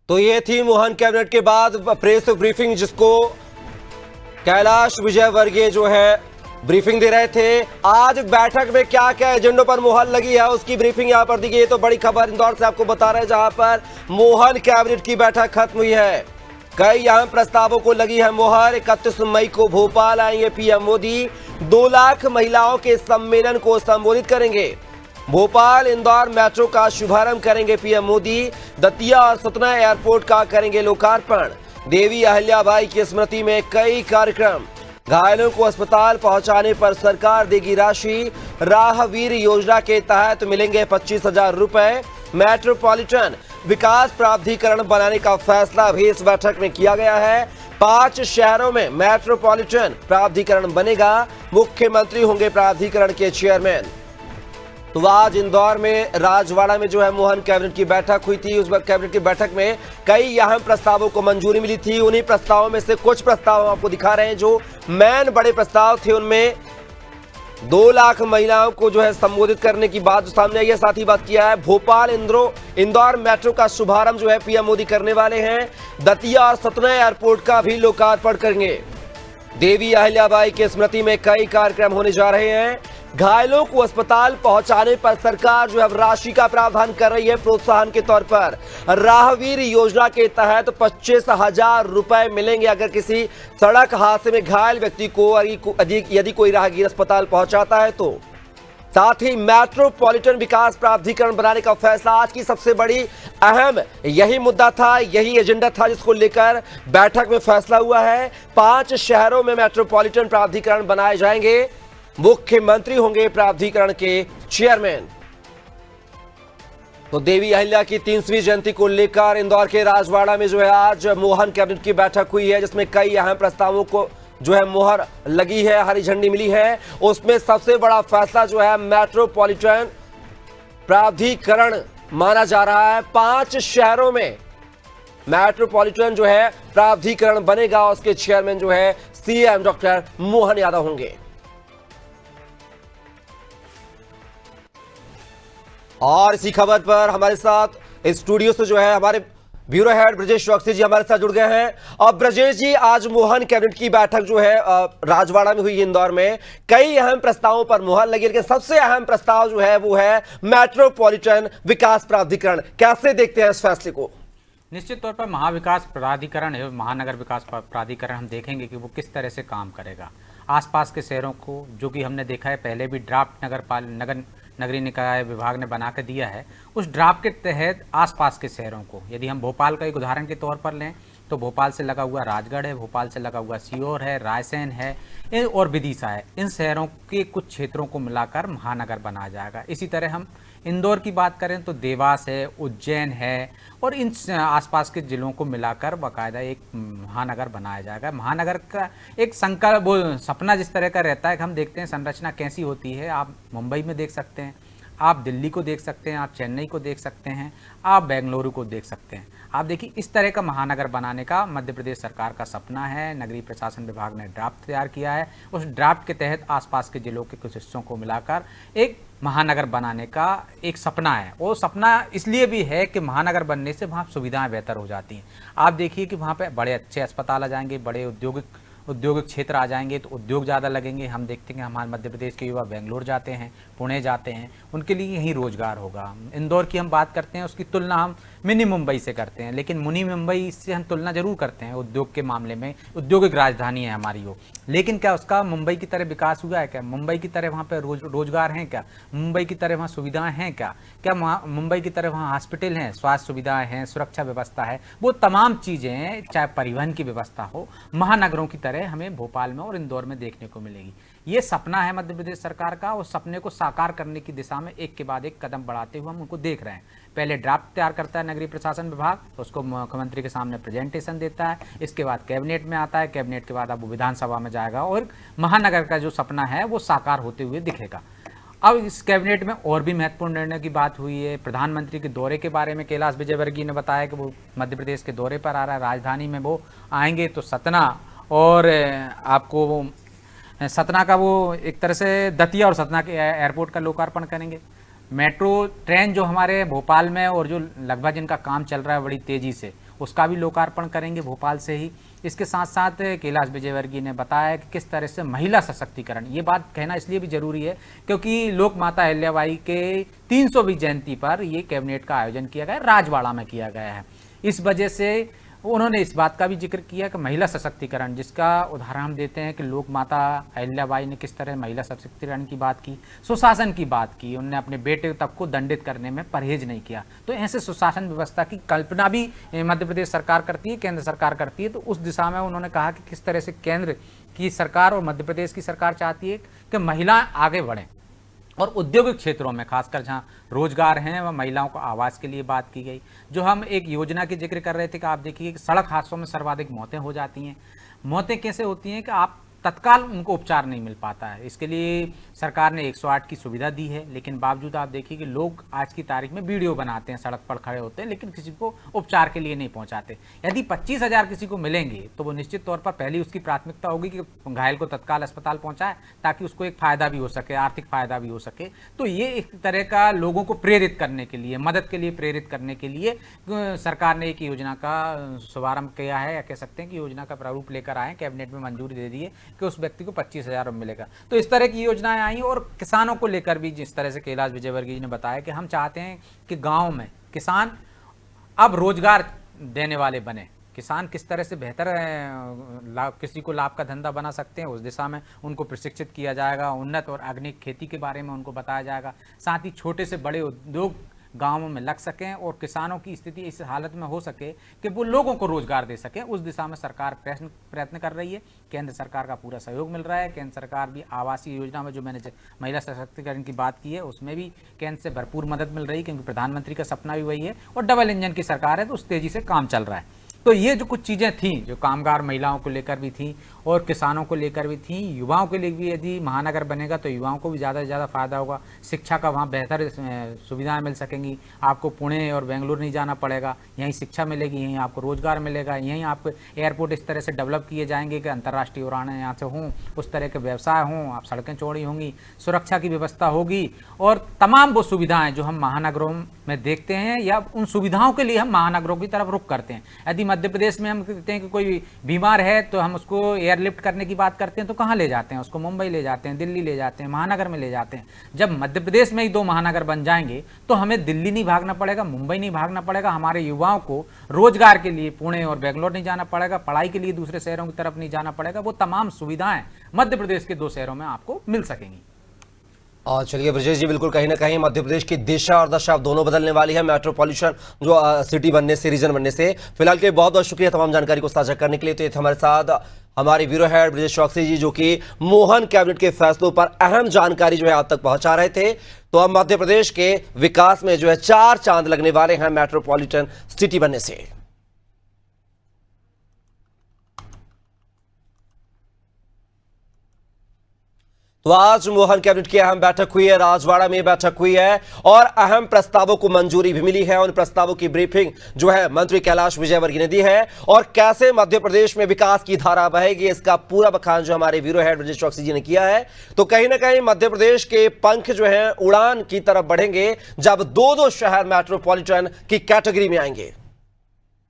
तो ये थी मोहन कैबिनेट के बाद प्रेस ब्रीफिंग, जिसको कैलाश विजयवर्गीय जो है ब्रीफिंग दे रहे थे। आज बैठक में क्या क्या एजेंडों पर मुहर लगी है उसकी ब्रीफिंग यहां पर दी गई। ये तो बड़ी खबर इंदौर से आपको बता रहे हैं, जहां पर मोहन कैबिनेट की बैठक खत्म हुई है। कई अहम प्रस्तावों को लगी है मुहर। 31 मई को भोपाल आएंगे पीएम मोदी। 2 लाख महिलाओं के सम्मेलन को संबोधित करेंगे। भोपाल इंदौर मेट्रो का शुभारंभ करेंगे पीएम मोदी। दतिया और सतना एयरपोर्ट का करेंगे लोकार्पण। देवी अहिल्याबाई की स्मृति में कई कार्यक्रम। घायलों को अस्पताल पहुंचाने पर सरकार देगी राशि। राहवीर योजना के तहत मिलेंगे 25,000 रुपए। मेट्रोपॉलिटन विकास प्राधिकरण बनाने का फैसला भी इस बैठक में किया गया है। 5 शहरों में मेट्रोपॉलिटन प्राधिकरण बनेगा। मुख्यमंत्री होंगे प्राधिकरण के चेयरमैन। तो आज इंदौर में राजवाड़ा में जो है मोहन कैबिनेट की बैठक हुई थी। उस कैबिनेट की बैठक में कई अहम प्रस्तावों को मंजूरी मिली थी। उन्हीं प्रस्तावों में से कुछ प्रस्ताव हम आपको दिखा रहे हैं। जो मेन बड़े प्रस्ताव थे उनमें 2 लाख महिलाओं को जो है संबोधित करने की बात सामने आई है। साथ ही बात किया है भोपाल इंदौर मेट्रो का शुभारंभ जो है पीएम मोदी करने वाले हैं। दतिया और सतना एयरपोर्ट का भी लोकार्पण करेंगे। देवी अहिल्याबाई की स्मृति में कई कार्यक्रम होने जा रहे हैं। घायलों को अस्पताल पहुंचाने पर सरकार जो है राशि का प्रावधान कर रही है प्रोत्साहन के तौर पर। राहवीर योजना के तहत 25,000 रुपए मिलेंगे अगर किसी सड़क हादसे में घायल व्यक्ति को यदि कोई राहगीर अस्पताल पहुंचाता है तो। साथ ही मेट्रोपॉलिटन विकास प्राधिकरण बनाने का फैसला आज की सबसे बड़ी अहम यही मुद्दा था, यही एजेंडा था जिसको लेकर बैठक में फैसला हुआ है। 5 शहरों में मेट्रोपॉलिटन प्राधिकरण बनाए जाएंगे। मुख्यमंत्री होंगे प्राधिकरण के चेयरमैन। तो देवी अहिल्या की 300वीं जयंती को लेकर इंदौर के राजवाड़ा में जो है आज मोहन कैबिनेट की बैठक हुई है, जिसमें कई अहम प्रस्तावों को जो है मोहर लगी है, हरी झंडी मिली है। उसमें सबसे बड़ा फैसला जो है मेट्रोपॉलिटन प्राधिकरण माना जा रहा है। 5 शहरों में मेट्रोपॉलिटन जो है प्राधिकरण बनेगा। उसके चेयरमैन जो है सीएम डॉक्टर मोहन यादव होंगे। और इसी खबर पर हमारे साथ स्टूडियो से जो है हमारे ब्यूरो हेड ब्रजेश चौकसी जी हमारे साथ जुड़ गए हैं। और ब्रजेश जी, आज मोहन कैबिनेट की बैठक जो है राजवाड़ा में हुई इंदौर में। कई अहम प्रस्तावों पर मुहर लगी, लेकिन सबसे अहम प्रस्ताव जो है वो है मेट्रोपॉलिटन विकास प्राधिकरण। कैसे देखते हैं इस फैसले को? निश्चित तौर पर महाविकास प्राधिकरण एवं महानगर विकास प्राधिकरण हम देखेंगे कि वो किस तरह से काम करेगा। आसपास के शहरों को, जो कि हमने देखा है पहले भी ड्राफ्ट नगरीय निकाय विभाग ने बना कर दिया है, उस ड्राफ्ट के तहत आसपास के शहरों को, यदि हम भोपाल का एक उदाहरण के तौर पर लें तो भोपाल से लगा हुआ राजगढ़ है, भोपाल से लगा हुआ सीहोर है, रायसेन है और विदिशा है। इन शहरों के कुछ क्षेत्रों को मिलाकर महानगर बनाया जाएगा। इसी तरह हम इंदौर की बात करें तो देवास है, उज्जैन है और इन आसपास के जिलों को मिलाकर बाकायदा एक महानगर बनाया जाएगा। महानगर का एक संकल्प, वो सपना जिस तरह का रहता है कि हम देखते हैं संरचना कैसी होती है। आप मुंबई में देख सकते हैं, आप दिल्ली को देख सकते हैं, आप चेन्नई को देख सकते हैं, आप बेंगलुरु को देख सकते हैं। आप देखिए इस तरह का महानगर बनाने का मध्य प्रदेश सरकार का सपना है। नगरीय प्रशासन विभाग ने ड्राफ्ट तैयार किया है। उस ड्राफ्ट के तहत आसपास के जिलों के कुछ हिस्सों को मिलाकर एक महानगर बनाने का एक सपना है। वो सपना इसलिए भी है कि महानगर बनने से वहाँ सुविधाएं बेहतर हो जाती हैं। आप देखिए कि वहाँ पे बड़े अच्छे अस्पताल आ जाएंगे, बड़े औद्योगिक क्षेत्र आ जाएंगे तो उद्योग ज़्यादा लगेंगे। हम देखते हैं हमारे मध्य प्रदेश के युवा बेंगलोर जाते हैं, पुणे जाते हैं, उनके लिए यही रोजगार होगा। इंदौर की हम बात करते हैं, उसकी तुलना हम मिनी मुंबई से करते हैं, लेकिन मिनी मुंबई से हम तुलना जरूर करते हैं उद्योग के मामले में। औद्योगिक राजधानी है हमारी वो, लेकिन क्या उसका मुंबई की तरह विकास हुआ है क्या? मुंबई की तरह वहाँ पर रोजगार हैं क्या? मुंबई की तरह वहाँ सुविधाएं हैं क्या? मुंबई की तरह वहाँ हॉस्पिटल हैं, स्वास्थ्य सुविधाएं हैं, सुरक्षा व्यवस्था है? वो तमाम चीज़ें, चाहे परिवहन की व्यवस्था हो, महानगरों की तरह हमें भोपाल में और इंदौर में देखने को मिलेगी। ये सपना है मध्य प्रदेश सरकार का। उस सपने को साकार करने की दिशा में एक के बाद एक कदम बढ़ाते हुए हम उनको देख रहे हैं। पहले ड्राफ्ट तैयार करता है नगरीय प्रशासन विभाग, उसको मुख्यमंत्री के सामने प्रेजेंटेशन देता है, इसके बाद कैबिनेट में आता है, कैबिनेट के बाद अब वो विधानसभा में जाएगा और महानगर का जो सपना है वो साकार होते हुए दिखेगा। अब इस कैबिनेट में और भी महत्वपूर्ण निर्णय की बात हुई है। प्रधानमंत्री के दौरे के बारे में कैलाश विजयवर्गीय ने बताया कि वो मध्य प्रदेश के दौरे पर आ रहा है। राजधानी में वो आएंगे तो सतना और आपको सतना का वो एक तरह से दतिया और सतना के एयरपोर्ट का लोकार्पण करेंगे। मेट्रो ट्रेन जो हमारे भोपाल में और जो लगभग जिनका काम चल रहा है बड़ी तेज़ी से, उसका भी लोकार्पण करेंगे भोपाल से ही। इसके साथ साथ कैलाश विजयवर्गीय ने बताया कि किस तरह से महिला सशक्तिकरण, ये बात कहना इसलिए भी जरूरी है क्योंकि लोक माता अहिल्याबाई के 300वीं जयंती पर ये कैबिनेट का आयोजन किया गया, राजवाड़ा में किया गया है। इस वजह से उन्होंने इस बात का भी जिक्र किया कि महिला सशक्तिकरण, जिसका उदाहरण हम देते हैं कि लोक माता अहिल्याबाई ने किस तरह महिला सशक्तिकरण की बात की, सुशासन की बात की, उन्होंने अपने बेटे तक को दंडित करने में परहेज नहीं किया। तो ऐसे सुशासन व्यवस्था की कल्पना भी मध्य प्रदेश सरकार करती है, केंद्र सरकार करती है। तो उस दिशा में उन्होंने कहा कि किस तरह से केंद्र की सरकार और मध्य प्रदेश की सरकार चाहती है कि महिला आगे बढ़ें और औद्योगिक क्षेत्रों में खासकर जहाँ रोजगार हैं वह महिलाओं को आवास के लिए बात की गई। जो हम एक योजना की जिक्र कर रहे थे कि आप देखिए कि सड़क हादसों में सर्वाधिक मौतें हो जाती हैं। मौतें कैसे होती हैं कि आप तत्काल उनको उपचार नहीं मिल पाता है। इसके लिए सरकार ने 108 की सुविधा दी है, लेकिन बावजूद आप देखिए कि लोग आज की तारीख में वीडियो बनाते हैं, सड़क पर खड़े होते हैं, लेकिन किसी को उपचार के लिए नहीं पहुंचाते। यदि 25,000 किसी को मिलेंगे तो वो निश्चित तौर पर पहली उसकी प्राथमिकता होगी कि घायल को तत्काल अस्पताल पहुंचाए ताकि उसको एक फायदा भी हो सके, आर्थिक फायदा भी हो सके। तो ये एक तरह का लोगों को प्रेरित करने के लिए, मदद के लिए प्रेरित करने के लिए सरकार ने एक योजना का शुभारंभ किया है, या कह सकते हैं कि योजना का प्रारूप लेकर आए, कैबिनेट में मंजूरी दे दी है कि उस व्यक्ति को 25,000 मिलेगा। तो इस तरह की योजनाएं आई और किसानों को लेकर भी जिस तरह से कैलाश विजयवर्गीय ने बताया कि हम चाहते हैं कि गांव में किसान अब रोजगार देने वाले बने। किसान किस तरह से बेहतर किसी को लाभ का धंधा बना सकते हैं, उस दिशा में उनको प्रशिक्षित किया जाएगा। उन्नत और आधुनिक खेती के बारे में उनको बताया जाएगा। साथ ही छोटे से बड़े उद्योग गांवों में लग सकें और किसानों की स्थिति इस हालत में हो सके कि वो लोगों को रोजगार दे सके। उस दिशा में सरकार प्रयत्न कर रही है। केंद्र सरकार का पूरा सहयोग मिल रहा है। केंद्र सरकार भी आवासीय योजना में जो मैंने महिला सशक्तिकरण की बात की है उसमें भी केंद्र से भरपूर मदद मिल रही है, क्योंकि प्रधानमंत्री का सपना भी वही है और डबल इंजन की सरकार है, तो उस तेजी से काम चल रहा है। तो ये जो कुछ चीज़ें थी, जो कामगार महिलाओं को लेकर भी थी और किसानों को लेकर भी थी, युवाओं के लिए भी यदि महानगर बनेगा तो युवाओं को भी ज़्यादा से ज़्यादा फायदा होगा। शिक्षा का वहाँ बेहतर सुविधाएं मिल सकेंगी। आपको पुणे और बेंगलुरु नहीं जाना पड़ेगा, यहीं शिक्षा मिलेगी, यहीं आपको रोजगार मिलेगा, यहीं आपको एयरपोर्ट इस तरह से डेवलप किए जाएंगे कि अंतर्राष्ट्रीय उड़ानें यहाँ से हों, उस तरह के व्यवसाय हों, आप सड़कें चौड़ी होंगी, सुरक्षा की व्यवस्था होगी और तमाम वो सुविधाएँ जो हम महानगरों में देखते हैं या उन सुविधाओं के लिए हम महानगरों की तरफ रुख करते हैं। यदि मध्य प्रदेश में हम कहते हैं कि कोई बीमार है तो हम उसको एयरलिफ्ट करने की बात करते हैं, तो कहाँ ले जाते हैं उसको? मुंबई ले जाते हैं, दिल्ली ले जाते हैं, महानगर में ले जाते हैं। जब मध्य प्रदेश में ही 2 महानगर बन जाएंगे तो हमें दिल्ली नहीं भागना पड़ेगा, मुंबई नहीं भागना पड़ेगा। हमारे युवाओं को रोजगार के लिए पुणे और बेंगलोर नहीं जाना पड़ेगा, पढ़ाई के लिए दूसरे शहरों की तरफ नहीं जाना पड़ेगा। वो तमाम सुविधाएं मध्य प्रदेश के 2 शहरों में आपको मिल सकेंगी। और चलिए ब्रजेश जी, बिल्कुल कहीं ना कहीं मध्य प्रदेश की दिशा और दशा दोनों बदलने वाली है मेट्रोपॉलिटन जो सिटी बनने से, रीजन बनने से। फिलहाल के बहुत बहुत शुक्रिया तमाम जानकारी को साझा करने के लिए। तो ये हमारे साथ हमारे ब्यूरो हेड ब्रजेश चौकसी जी, जो कि मोहन कैबिनेट के फैसलों पर अहम जानकारी जो है आप तक पहुंचा रहे थे। तो अब मध्य प्रदेश के विकास में जो है 4 चांद लगने वाले हैं मेट्रोपॉलिटन सिटी बनने से। तो आज मोहन कैबिनेट की अहम बैठक हुई है, राजवाड़ा में बैठक हुई है और अहम प्रस्तावों को मंजूरी भी मिली है। उन प्रस्तावों की ब्रीफिंग जो है मंत्री कैलाश विजयवर्गीय ने दी है और कैसे मध्य प्रदेश में विकास की धारा बहेगी इसका पूरा बखान जो हमारे ब्यूरो हेड ब्रजेश चौकसी जी ने किया है। तो कहीं ना कहीं मध्य प्रदेश के पंख जो है उड़ान की तरफ बढ़ेंगे जब 2-2 शहर मेट्रोपॉलिटन की कैटेगरी में आएंगे।